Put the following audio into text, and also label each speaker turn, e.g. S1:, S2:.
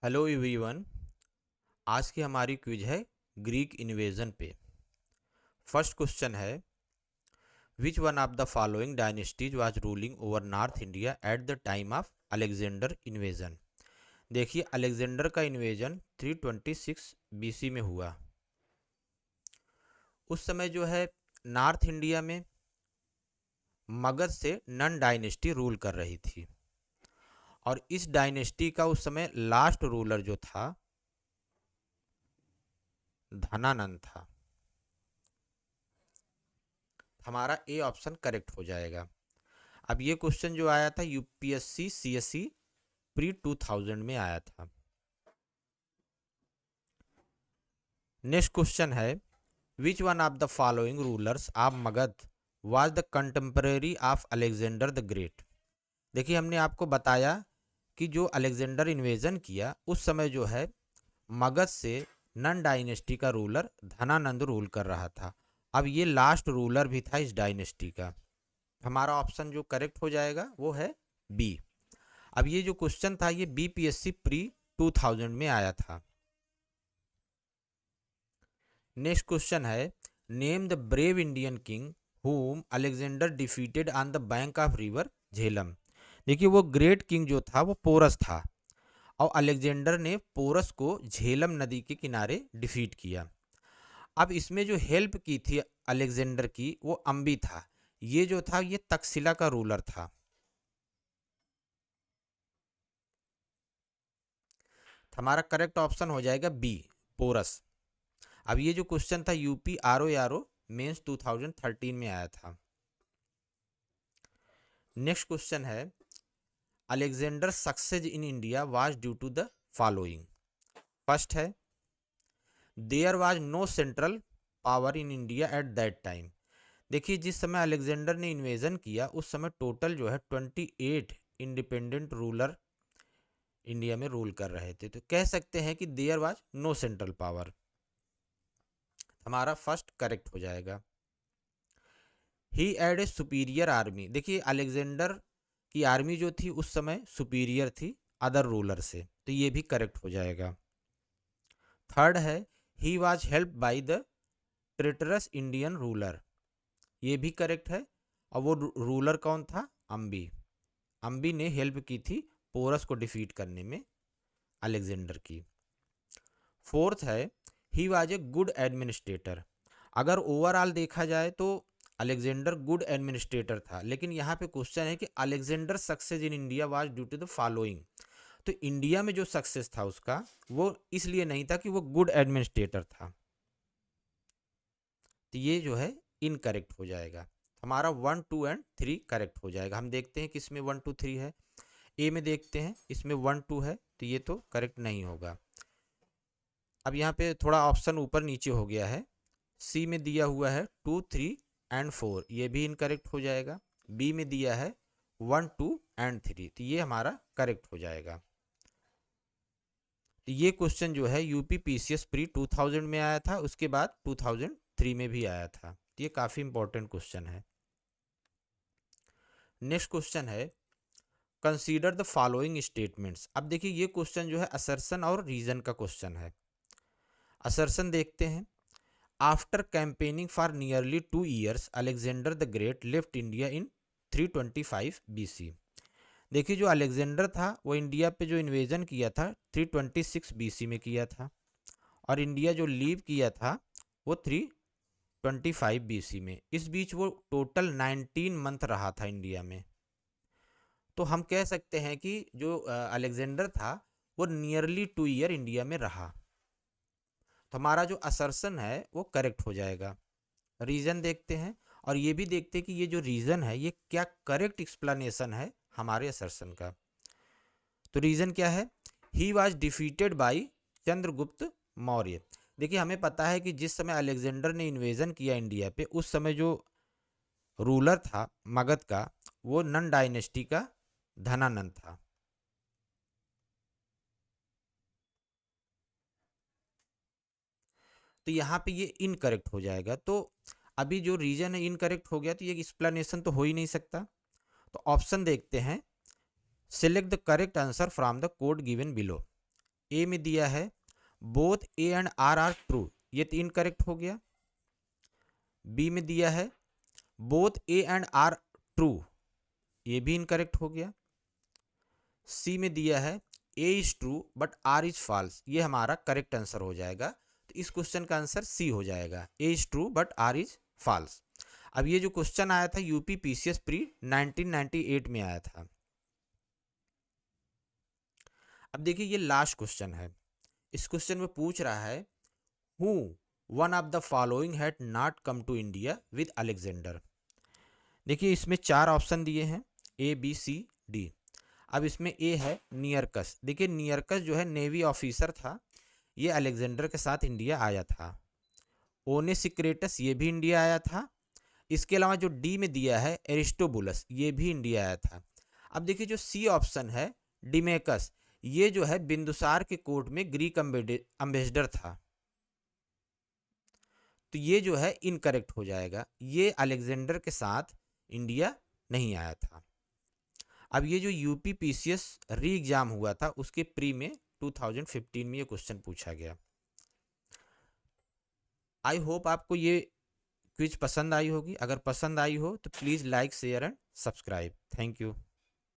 S1: Hello everyone. आज की हमारी क्विज है ग्रीक इन्वेजन पे। फर्स्ट क्वेश्चन है, which one of the following dynasties was ruling over north India at the time of Alexander invasion. देखिए, Alexander का invasion 326 BC में हुआ। उस समय जो है नॉर्थ इंडिया में मगध से नन डायनेस्टी रूल कर रही थी, और इस डायनेस्टी का उस समय लास्ट रूलर जो था धनानंद था। हमारा ए ऑप्शन करेक्ट हो जाएगा। अब ये क्वेश्चन जो आया था यूपीएससी सीएससी प्री 2000 में आया था। नेक्स्ट क्वेश्चन है, which one of the following rulers of Magadh was the contemporary of Alexander the great. देखिए, हमने आपको बताया कि जो अलेक्जेंडर इन्वेजन किया उस समय जो है मगध से नन डायनेस्टी का रूलर धनानंद रूल कर रहा था। अब ये लास्ट रूलर भी था इस डायनेस्टी का। हमारा ऑप्शन जो करेक्ट हो जाएगा वो है बी। अब ये जो क्वेश्चन था ये बीपीएससी प्री 2000 में आया था। नेक्स्ट क्वेश्चन है, name the brave Indian king whom Alexander defeated on the bank of river Jhelum. देखिए, वो ग्रेट किंग जो था वो पोरस था, और अलेक्जेंडर ने पोरस को झेलम नदी के किनारे डिफीट किया। अब इसमें जो हेल्प की थी अलेक्जेंडर की वो अम्बी था। ये जो था ये तक्षशिला का रूलर था। हमारा करेक्ट ऑप्शन हो जाएगा बी, पोरस। अब ये जो क्वेश्चन था यूपी आर ओ मेंस 2013 में आया था। नेक्स्ट क्वेश्चन है, Alexander success in India was due to the following. First है, there was no central power in India at that time. देखिए, जिस समय अलेक्जेंडर ने इन्वेजन किया उस समय टोटल जो है 28 इंडिपेंडेंट रूलर इंडिया में रूल कर रहे थे, तो कह सकते हैं कि there was no central power. हमारा फर्स्ट करेक्ट हो जाएगा। He had a superior army. देखिए, अलेक्जेंडर की आर्मी जो थी उस समय सुपीरियर थी अदर रूलर से, तो ये भी करेक्ट हो जाएगा। थर्ड है, he was help by the traitorous Indian ruler. ये भी करेक्ट है। और वो रूलर कौन था? अम्बी। अम्बी ने हेल्प की थी पोरस को डिफीट करने में अलेक्जेंडर की। फोर्थ है, he was a good administrator. अगर ओवरऑल देखा जाए तो अलेक्जेंडर गुड एडमिनिस्ट्रेटर था, लेकिन यहाँ पे क्वेश्चन है कि Alexander success in India was due to the following. तो इंडिया में जो सक्सेस था उसका वो इसलिए नहीं था कि वो गुड एडमिनिस्ट्रेटर था, तो ये जो है इनकरेक्ट हो जाएगा। हमारा 1 2 एंड 3 करेक्ट हो जाएगा। हम देखते हैं कि इसमें 1 2 3 है। ए में देखते हैं, इसमें 1 2 है, तो ये तो करेक्ट नहीं होगा। अब यहाँ पे थोड़ा ऑप्शन ऊपर नीचे हो गया है। सी में दिया हुआ है 2 3 एंड 4, ये भी इनकरेक्ट हो जाएगा। बी में दिया है 1 2 एंड 3, तो ये हमारा करेक्ट हो जाएगा। तो ये क्वेश्चन जो है यूपी पीसीएस प्री 2000 में आया था, उसके बाद 2003 में भी आया था, तो ये काफ़ी इंपॉर्टेंट क्वेश्चन है। नेक्स्ट क्वेश्चन है, कंसीडर द फॉलोइंग स्टेटमेंट्स। अब देखिए, ये क्वेश्चन जो है असर्शन और रीजन का क्वेश्चन है। असर्शन देखते हैं, after campaigning for nearly 2 years Alexander the great left India in 325 BC. देखिए, जो अलेक्जेंडर था वो इंडिया पे जो इन्वेजन किया था 326 बीसी में किया था, और इंडिया जो लीव किया था वो 325 बीसी में। इस बीच वो टोटल 19 मंथ रहा था इंडिया में। तो हम कह सकते हैं कि जो अलेक्जेंडर था वो नियरली 2 year इंडिया में रहा। तो हमारा जो असर्शन है वो करेक्ट हो जाएगा। रीजन देखते हैं, और ये भी देखते हैं कि ये जो रीजन है ये क्या करेक्ट एक्सप्लेनेशन है हमारे असर्शन का। तो रीजन क्या है? He was defeated by Chandragupta Maurya. देखिए, हमें पता है कि जिस समय अलेक्जेंडर ने इन्वेजन किया इंडिया पे उस समय जो रूलर था मगध का वो नन डायनेस्टी का धनानंद था। तो यहाँ पे ये इनकरेक्ट हो जाएगा। तो अभी जो रीजन है इनकरेक्ट हो गया, तो ये एक्सप्लेनेशन तो हो ही नहीं सकता। तो ऑप्शन देखते हैं, select the correct answer from the code given below. A में दिया है both A and R true, ये तो इनकरेक्ट हो गया। बी में दिया है both A and R true, ये भी इनकरेक्ट हो गया। सी में दिया है A is true but R is false, ये हमारा करेक्ट आंसर हो जाएगा। तो इस क्वेश्चन का आंसर सी हो जाएगा, A is true but R is false. अब ये जो क्वेश्चन आया था यूपी पीसीएस प्री 1998 में आया था। अब देखिए ये लास्ट क्वेश्चन है। इस क्वेश्चन में पूछ रहा है who one of the following had not come to India with Alexander. देखिए इसमें 4 ऑप्शन दिए हैं, ए बी सी डी। अब इसमें ए है नियरकस। देखिए नियरकस जो है नेवी ऑफिसर था, ये अलेक्जेंडर के साथ इंडिया आया था। ओनेसिक्रेटस ये भी इंडिया आया था। इसके अलावा जो डी में दिया है एरिस्टोबुलस, ये भी इंडिया आया था। अब देखिए जो सी ऑप्शन है डिमेकस, ये जो है बिंदुसार के कोर्ट में ग्रीक अम्बेसडर था, तो ये जो है इनकरेक्ट हो जाएगा, ये अलेक्जेंडर के साथ इंडिया नहीं आया था। अब ये जो यूपी पीसीएस री एग्जाम हुआ था उसके प्री में 2015 में ये क्वेश्चन पूछा गया। आई होप आपको ये क्विज पसंद आई होगी। अगर पसंद आई हो तो please like share and subscribe. Thank you.